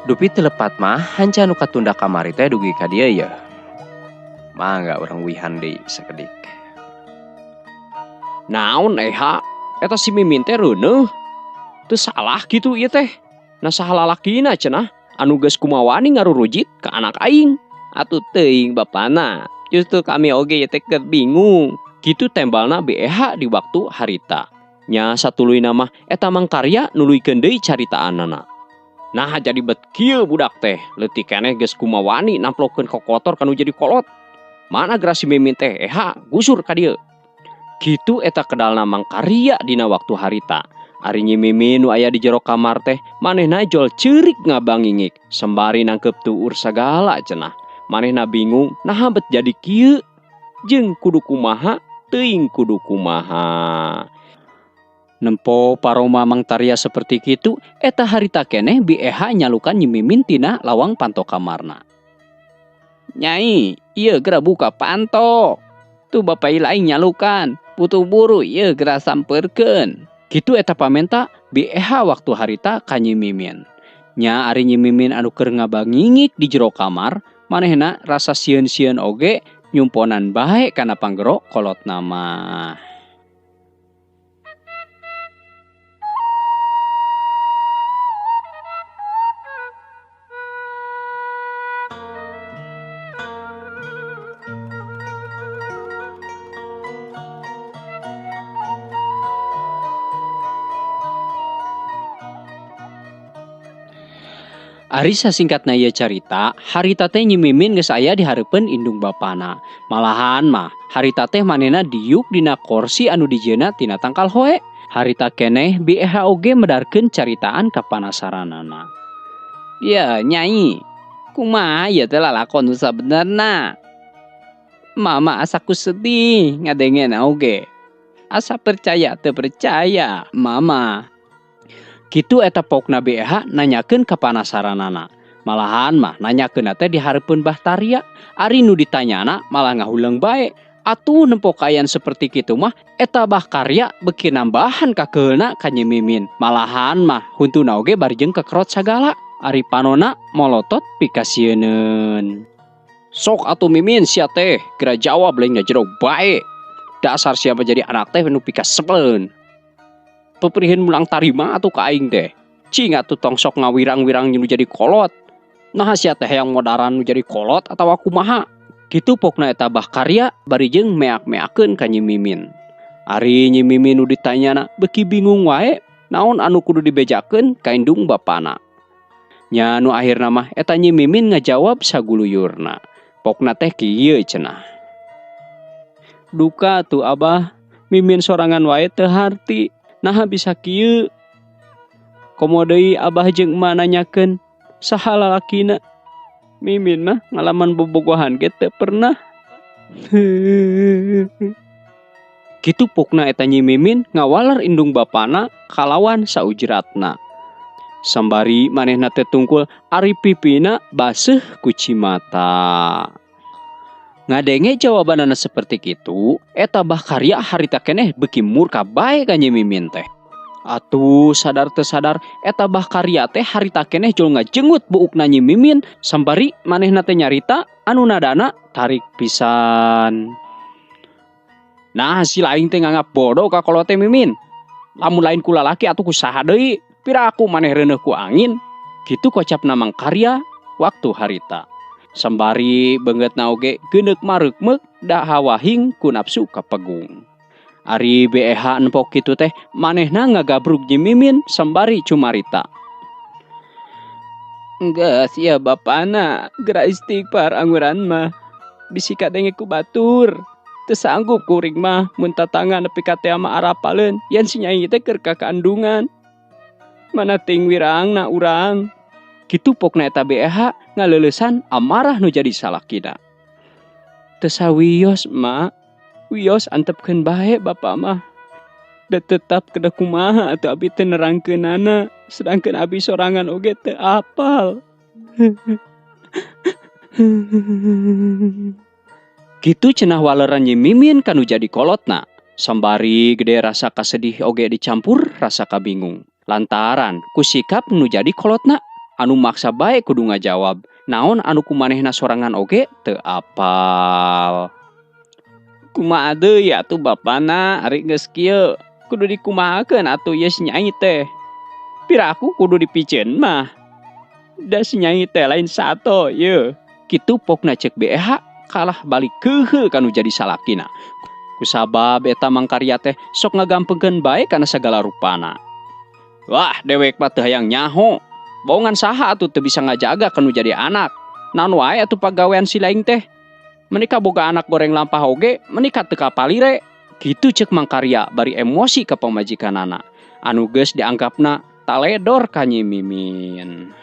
Dupi telepat mah hanca nu katunda kamari teh dugi ka dieu ya. Mangga urang wihan deui sakedik. Naon eha? Eta si Mimin teh reuneuh. Teu salah kitu ieu teh. Nah saha lalakina cenah anu geus kumawani ngarurujit ka anak aing. Atuh teuing bapana. Justru kami oge ieu teh keur bingung. Kitu tembalna BEH di waktu harita. Nya satuluyna mah eta mangkarya nuluykeun deui caritaanana. Nah jadi bet kieu budak teh leutik keneh geus kumawani namplokeun kokotor kanu jadi kolot. Mana geura si Mimin teh gusur ka dieu. Kitu eta kedalna mangkarya dina waktu harita. Ari Nyi Mimin nu aya di jero kamar teh manehna jol ceurik ngabangingik sembari nangkep tuur sagala cenah. Manehna bingung naha bet jadi kieu. Jeung kudu kumaha teuing kudu kumaha. Nempo paroma mangtarya seperti kitu, eta harita keneh BEH nyalukan Nyi Mimin tina lawang panto kamarna. Nyai, ieu geura buka panto. Tu Bapak laing nyalukan, butuh buru ieu geura sampeurkeun. Kitu eta pamenta BEH waktu harita ka Nyi Mimin. Nya ari Nyi Mimin anu keur ngabangingik di jero kamar, manehna rasa sieun-sieun oge nyumponan bae kana panggero kolotna mah. Ari sasingkatna ieu carita, harita teh Nyi Mimin geus aya di hareupeun indung bapana. Malahan mah harita teh manehna diuk dina kursi anu dijieunna tina tangkal hoe. Harita keneh BEH oge medarkeun caritaan ka panasaranana. Ya Nyai, kumaha ieu teh lalakon nu sabenerna? Mama asaku sedih ngadengen oge. Asa percaya teu percaya, Mama. Kitu eta pokna BEH nanyakeun ka panasaranana. Malahan mah nanyakeun teh di hareupeun Bahtaria. Ari nu ditanyana malah ngahuleung bae. Atuh nempo kayan seperti kitu mah eta Bahkarya beuki nambahan kakeulna ka Nyi Mimin. Malahan mah huntuna oge barjeng kekerot sagala. Ari panona molotot pikasieun. Sok atuh Mimin sia teh, geura jawab lain jero bae. Dasar siapa jadi anak teh nu pikasebeleun. Peprihin mulang tarima atuh ka aing teh. Cing atuh tong sok ngawirang-wirang nu jadi kolot. Nah sia teh yang modaran nu jadi kolot atawa kumaha? Kitu pokna eta Bahkarya bari jeung meak-meakeun ka Nyi Mimin. Ari Nyi Mimin nu ditanyana beuki bingung wae naon anu kudu dibejakeun ka indung bapana. Nya nu akhirna mah eta Nyi Mimin ngajawab saguluyurna. Pokna teh kieu cenah. Duka tuh Abah, Mimin sorangan wae teu harti. Naha bisa kieu? Komo deui Abah jeung Emak nanyakeun saha lalakina. Mimin mah ngalaman bobogohan ge teu pernah. Kitu pokna eta Nyi Mimin ngawaler indung bapana kalawan saujratna. Sambari manehna teh tungkul ari pipina baseuh ku cimata. Ngadenge jawabanana seperti kitu, eta Bahkarya harita keneh beuki murka bae ka Nyi Mimin teh. Atuh sadar teu sadar eta Bahkarya teh harita keneh jol ngajenggut buukna Nyi Mimin sambari manehna teh nyarita anu nadana tarik pisan. Nah si lain teh nganggap bodoh ka kolot teh Mimin. Lamun lain ku lalaki atuh ku saha deui? Piraku maneh reuneuh ku angin. Kitu kocapna mangkarya waktu harita. Sambari beungeutna oge geuneuk mareukmeuk da hawahing ku nafsu kapegung. Ari BEH nempok kitu teh manehna ngagabruk Nyi Mimin sambari cumarita. Geus ya bapana, geura istighfar anguran mah. Bisi kadenge ku batur. Teu sanggup kuring mah mun tatangan nepi ka teh mah arapaleun yen si Nyai teh keur ka kandungan. Mana ting wirangna urang. Kitu pokna eta BEH ngaleuleusan amarah nu jadi salakina. Teu sawios Mak. Wios antepkeun bae Bapa mah. Da tetap kedah kumaha atuh abi teh nerangkeunana, sedangkeun abi sorangan oge teu apal. Kitu cenah waleran Nyi Mimin kanu jadi kolotna. Sambari gede rasa kasedih oge dicampur rasa kabingung. Lantaran ku sikap nu jadi kolotna. anu maksa bae kudu ngajawab. Naon anu kumanehna sorangan oge teu apal. Kumaha deui atuh bapana ari geus kieu? Kudu dikumahakeun atuh ieu si Nyai teh. Piraku kudu dipiceun mah. Da si Nyai teh lain sato ieu. Kitu pokna ceuk BEH kalah balik keuheu kanu jadi salakina. Kusabab eta mangkarya teh sok ngagampengkeun bae kana sagala rupana. Wah, dewek mah teu hayang nyaho. Bohongan saha atuh teu bisa ngajaga kanu jadi anak. Naon wae atuh pagawean si laing teh. Menika boga anak goreng lampah oge, menika teu kapalire. Kitu ceuk mangkarya bari emosi ka pamajikanana. Anu geus dianggapna taledor ka Nyi Mimin.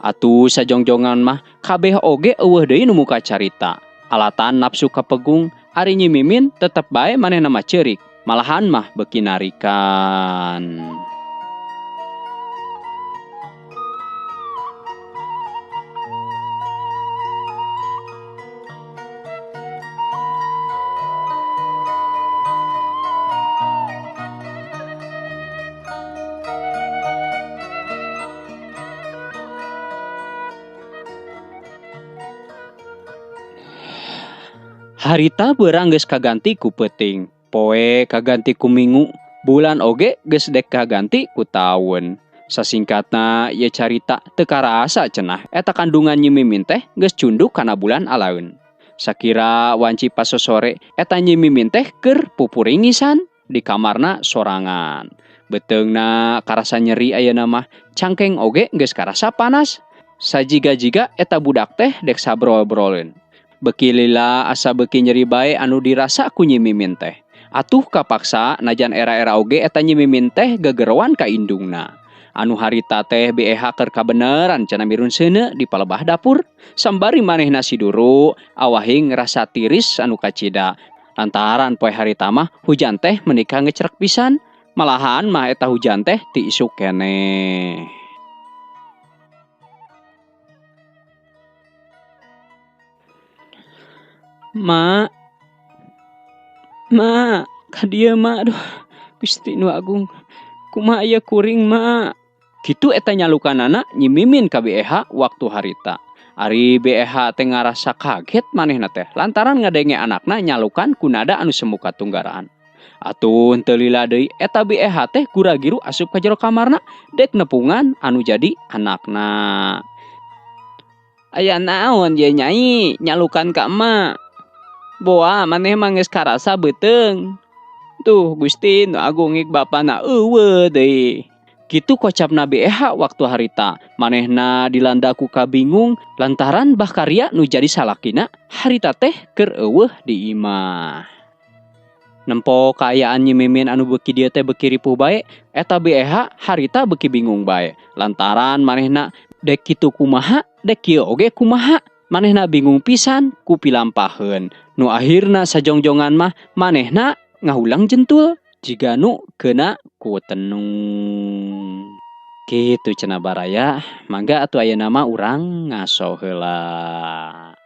Atuh sajongjongan mah kabeh oge eueuh deui nu muka carita. Alatan nafsu kapegung, ari Nyi Mimin tetep bae manehna mah ceurik, malahan mah beuki narikan. Harita beurang geus kaganti ku peuting, poe kaganti ku minggu, bulan oge geus dek kaganti ku taun. Sasingkatna ieu carita teu karasa cenah eta kandungan Nyi Mimin teh geus cunduk kana bulan alaeun. Sakira wanci pas sosore eta Nyi Mimin teh keur pupuringisan di kamarna sorangan. Beteungna karasa nyeri ayeuna mah, cangkeng oge geus karasa panas. Sajiga-jiga eta budak teh dek sabrol-broleun. Beuki lila asa beuki nyeri bae anu dirasa ku Nyi Mimin teh. Atuh kapaksa najan era-era oge eta Nyi Mimin teh gegerowan ka indungna. Anu harita teh BEH keur kabeneran cenah mirun seuneu di palebah dapur. Sambari manehna siduru, awahing ngerasa tiris anu kacida. Lantaran poe harita mah hujan teh menika ngecrek pisan. Malahan mah eta hujan teh ti isuk keneh. Ma, kadieu ma, aduh, Gusti Nu Agung, kumaha ieu kuring ma. Kitu eta nyalukanana Nyi Mimin ka BEH waktu harita. Ari BEH teh ngarasa kaget manehna teh lantaran ngadenge anakna nyalukan ku nada anu semu katunggaraan. Atuh teu lila deui eta BEH teh gura-giru asup ka jero kamarna dek nepungan anu jadi anakna. Aya naon ye Nyai nyalukan ka emak? Boa maneh mah geus karasa beuteung. Tuh Gusti Nu Agung ik bapana eueuh deui. Kitu kocapna BEH waktu harita. Manehna dilanda ku kabingung lantaran bah karya nu jadi salakina harita teh keur eueuh di imah. Nempo kaayaan Nyi Mimin anu beuki dieu teh beuki ripuh bae, eta BEH harita beuki bingung bae. Lantaran manehna dek kitu kumaha, dek kieu oge kumaha. Manehna bingung pisan ku pilampaheun. Nu akhirna sajongjongan mah manehna ngahulang jentul jiga nu keuna ku tenung. Kitu cenah baraya, mangga atuh ayeuna mah urang ngaso heula.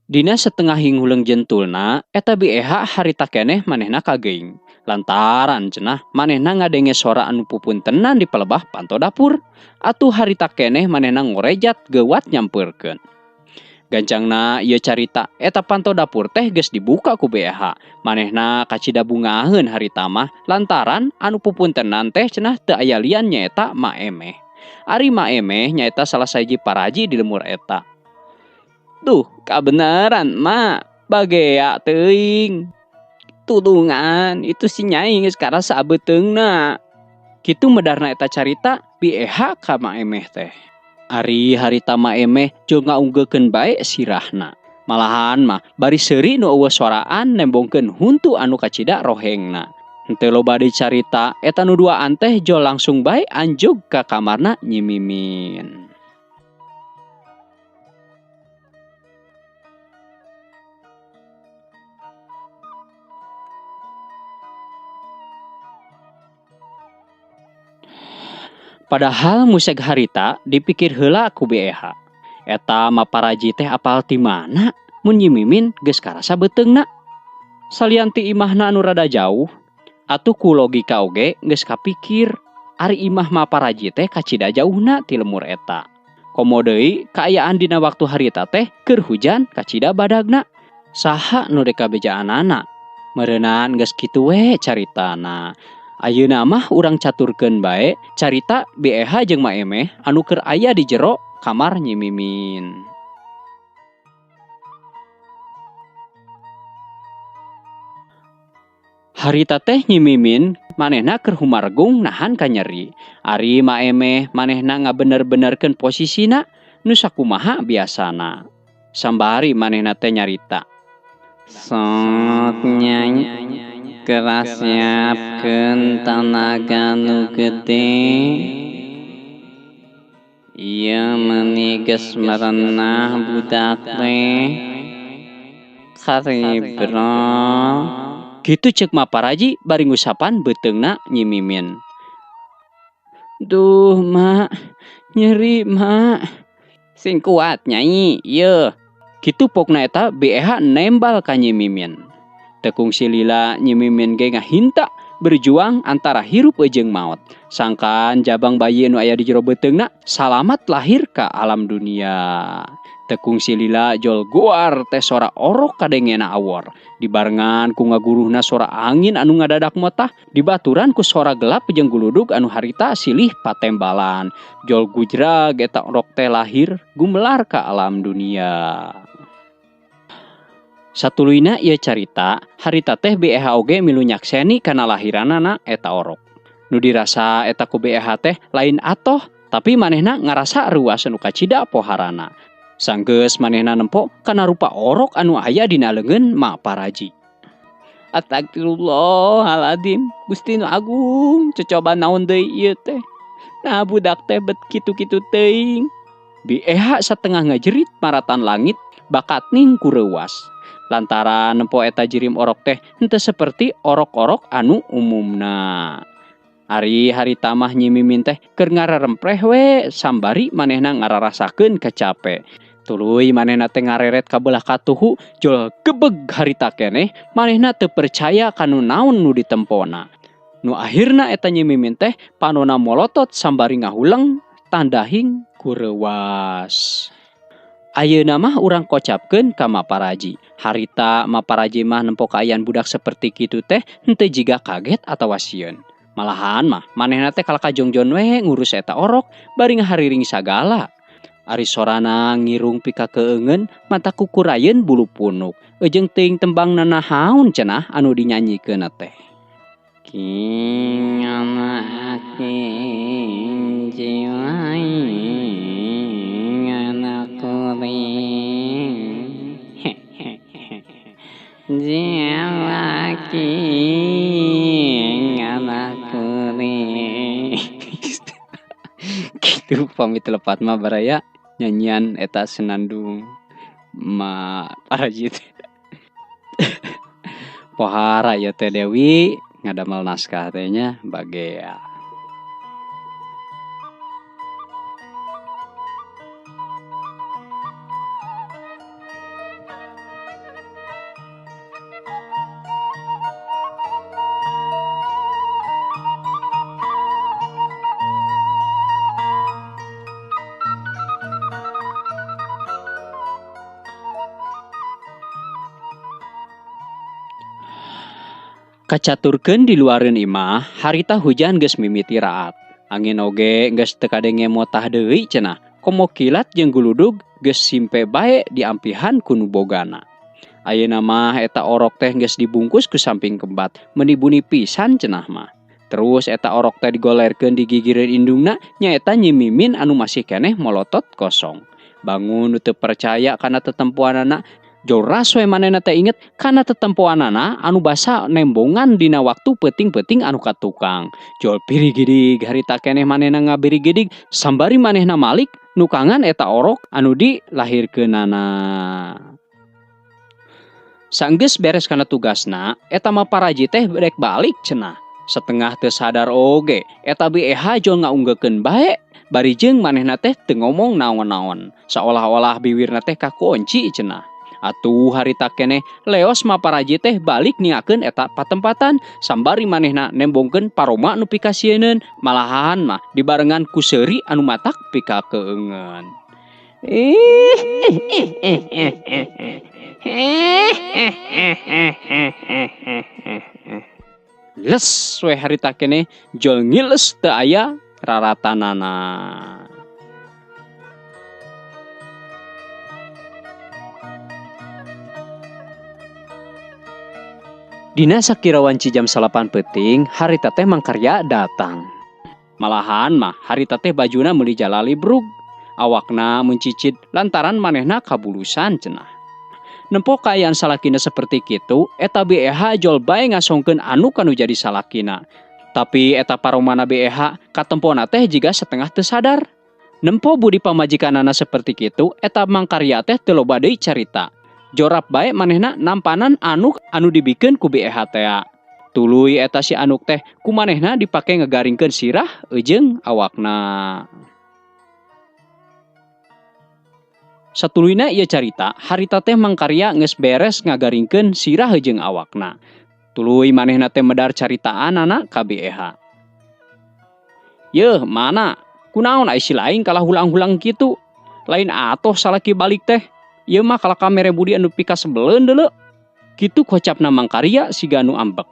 Dina setengah hinguleng jentulna, eta BEH harita keneh manehna kageing. Lantaran cenah manehna ngadenge sora anu pupuntenan di pelebah panto dapur. Atuh harita keneh manehna ngorejat geuwat nyampeurkeun. Gancangna ieu carita eta panto dapur teh geus dibuka ku BEH. Manehna kacida bungaheun harita mah lantaran anu pupuntenan teh cenah teu aya lian nyaeta Ma Emeh. Ari Ma Emeh nyaeta salah sahiji paraji di lemur eta. Duh, kabeneran, Mak. Bagea teuing. Tudungan, itu si Nyai geus karasa abeteungna. Kitu medarna eta carita BEH ka Ma Emeh teh. Ari harita Ma Emeh jeung ngaunggeukeun bae sirahna. Malahan mah bari seuri nu eueuh soraan nembongkeun huntu anu kacida rohengna. Henteu loba deui carita, eta nu duaan teh jol langsung bae anjog ka kamarna Nyi Mimin. Padahal museg harita dipikir heula ku BEH. Eta maparaji teh apal ti mana mun Nyi Mimin geus karasa beuteungna. Salianti imahna anu rada jauh, atuh ku logika oge geus kapikir ari imah maparaji teh kacida jauhna ti lemur eta. Komo deui kaayaan dina waktu harita teh keur hujan kacida badagna. Saha nu dek kabejaanana? Meureunan geus kitu we caritana. Ayeuna mah urang caturkeun bae carita BEH jeung Ma Emeh anu keur aya di jero kamar Nyi Mimin. Harita teh Nyi Mimin manehna keur humargung nahan ka nyeri. Ari Ma Emeh manehna ngabener-benerkeun posisina nu sakumaha biasana. Sambari manehna teh nyarita. Sok Nyai keras siapkeun tanaga nu gede. Ieu meuni geus merenah budak teh. Karibrol. Gitu ceuk maparaji bari ngusapan beuteungna Nyi Mimin. Duh, Mak. Nyeri, Mak. Sing kuat, Nyai. Ieu. Kitu pokna eta BEH nembal ka Nyi Mimin. Teu kungsi lila Nyi Mimin ge ngahinta berjuang antara hirup jeung maot. Sangkan jabang bayi anu aya di jero beuteungna salamat lahir ka alam dunia. Teu kungsi lila jol guar teh sora orok kadengena awor. Dibarengan ku ngaguruhna sora angin anu ngadadak motah, dibaturan ku sora gelap jeung guludug anu harita silih patembalan. Jol gujrag eta orok teh lahir gumelar ka alam dunia. Satuluyna ieu carita, harita teh BEH oge milu nyakseni kana lahiranana eta orok. Nu dirasa eta ku BEH teh lain atoh, tapi manehna ngarasa ruas anu kacida poharana. Sanggeus manehna nempo kana rupa orok anu aya dina leungeun maparaji. Astagfirullahaladzim, Gusti nu Agung, cocoba naon deui ieu teh? Nah budak teh bet kitu-kitu teuing. BEH satengah ngajerit maratan langit bakat ning ku reuas. Lantaran nempo eta jirim orok teh henteu saperti orok-orok anu umumna. Ari harita mah Nyi Mimin teh keur ngararempreh we sambari manehna ngararasakeun kacape. Tuluy manehna teh ngareret ka beulah katuhu jol gebeg harita keneh manehna teu percaya kanu naon nu ditempona. Nu akhirna eta Nyi Mimin teh panonna molotot sambari ngahuleng tandahing ku reuas. Ayeuna mah urang kocapkeun ka maparaji. Harita maparaji mah nempo kaayaan budak saperti kitu teh henteu jiga kaget atawa sieun. Malahan mah manehna teh kalaka jongjon we ngurus eta orok bari ngahariring sagala. Ari sorana ngirung pika keungeun mata kukurayeun bulu punuk. Eujeng teuing tembang nanahaun cenah anu dinyanyikeun teh. King anak king jiwai anak kuring jiwa king anak kuring. Gitu pamit lepat mah baraya nyanyian eta senandung ma parajit. Pohara ya teh Dewi ngadamel naskah teh nya bagea. Kacaturkeun di luareun imah, harita hujan geus mimiti raat. Angin oge geus teu kadenge motah deui cenah. Komo kilat jeung guludug geus simpe bae diampihan ku nu bogana. Ayeuna mah eta orok teh geus dibungkus ku samping kembat, menibuni pisan cenah mah. Terus eta orok teh digolerkeun di gigireun indungna, nyaeta Nyi Mimin anu masih keneh molotot kosong. Bangun teu percaya kana tetempoanana, joras we manehna teh inget kana tetempoanana anu basa nembongan dina waktu peuting-peuting anu katukang. Jol pirigidig harita keneh manehna ngabirigidig sambari manehna malik nukangan eta orok anu dilahirkeunana. Sanggeus beres kana tugasna, eta mah paraji teh rek balik cenah. Setengah teu sadar oge, eta BEH jol ngaunggekeun bae. Bari jeung manehna teh teu ngomong naon-naon. Seolah-olah bibirna teh kakunci cenah. Atuh harita keneh leos mah paraji teh balik ningakeun eta patempatan sambari manehna nembongkeun paroma nu pikasieun, malahan mah dibarengan ku seuri anu matak pikakeungeun. Les we harita keneh jol ngiles teu aya raratanana. Dina sakirawan jam 8 peuting, harita teh mangkarya datang. Malahan mah harita teh bajuna meuli jalali brug. Awakna mencicit lantaran manehna kabulusan cenah. Nempo kaayaan salakina seperti kitu, eta BEH jol bae ngasongkeun anu kanu jadi salakina. Tapi eta paromana BEH katempona teh jiga setengah teu sadar. Nempo budi pamajikanana seperti kitu, eta mangkarya teh teu loba deui carita. Jorap bae manehna nampanan anu dibikeun ku BEH teh. Tuluy eta si anuk teh ku manehna dipake ngagaringkeun sirah jeung awakna. Satuluyna ieu carita, harita teh mangkarya geus beres ngagaringkeun sirah jeung awakna. Tuluy manehna teh medar caritaanana ka BEH. Yeuh, mana? Kunaon aya si laing kalah hulang-hulang kitu? Lain atoh salaki balik teh. Ieu mah kalaka mere budi anu pikasebeleun deuleu. Kitu kocapna mangkarya siga anu ambek.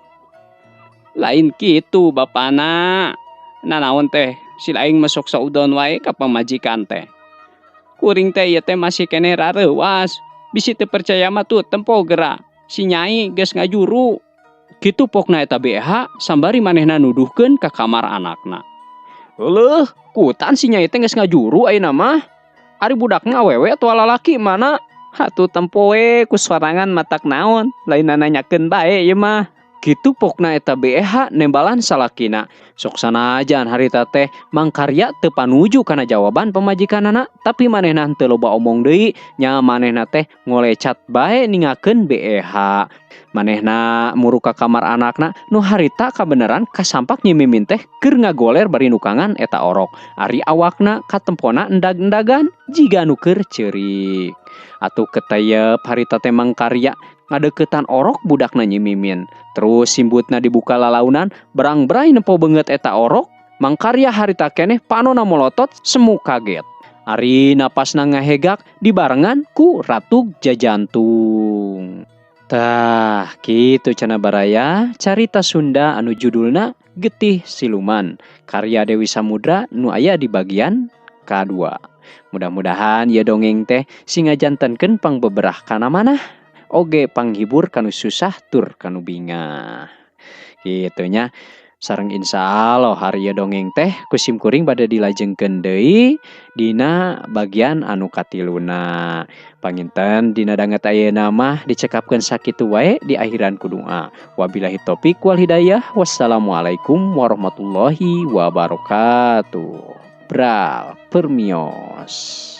Lain kitu bapana. Nanaon teh, si laing masuk saudon wae ka pamajikan teh. Kuring teh ieu teh masih keneh rareuwas. Bisi teu percaya mah tuh tempo geura. Si nyai geus ngajuru. Kitu pokna eta BEH sambari manehna nuduhkeun ka kamar anakna. Heueuh, kutan si nyai teh geus ngajuru ayeuna mah. Ari budakna awewe atau lalaki mana? Hatu tempo we ku sorangan matak naon, lain nanyakeun bae ieu mah. Kitu pokna eta BEH nembalan salakina. Sok sanajan harita teh mangkarya teu panuju kana jawaban pamajikanana, tapi manehna teu loba omong deui, nya manehna teh ngolecat bae ningakeun BEH. Manehna muru ka kamar anakna nu harita kabeneran kasampak Nyi Mimin teh keur ngagoler bari nukangan eta orok. Ari awakna katempona endag-endagan jiga nu keur ceurik. Atuh ketayep harita teh mangkarya ngadeuketan orok budakna Nyi Mimin. Terus simbutna dibuka lalaunan, berang-berai nempo beungeut eta orok, mangkarya harita keneh panonna molotot semu kaget. Ari napasna ngahegak dibarengan ku Ratug Jajantung. Tah, kitu cenah baraya carita Sunda anu judulna Getih Siluman, karya Dewi Samudra nu aya di bagian kedua. Mudah-mudahan ya dongeng teh singajantenkeun pangbeberah kana manah, oge panghibur kanu susah tur kanu bingah. Kitu nya. Sareng insyaallah hari ya dongeng teh kusim kuring bade dilajengkeun deui dina bagian anu katiluna. Panginten dina danget ayeuna mah dicekapkeun sakitu wae di akhiran ku doa. Wabillahi taufik wal hidayah. Wassalamualaikum warahmatullahi wabarakatuh. Bral permios.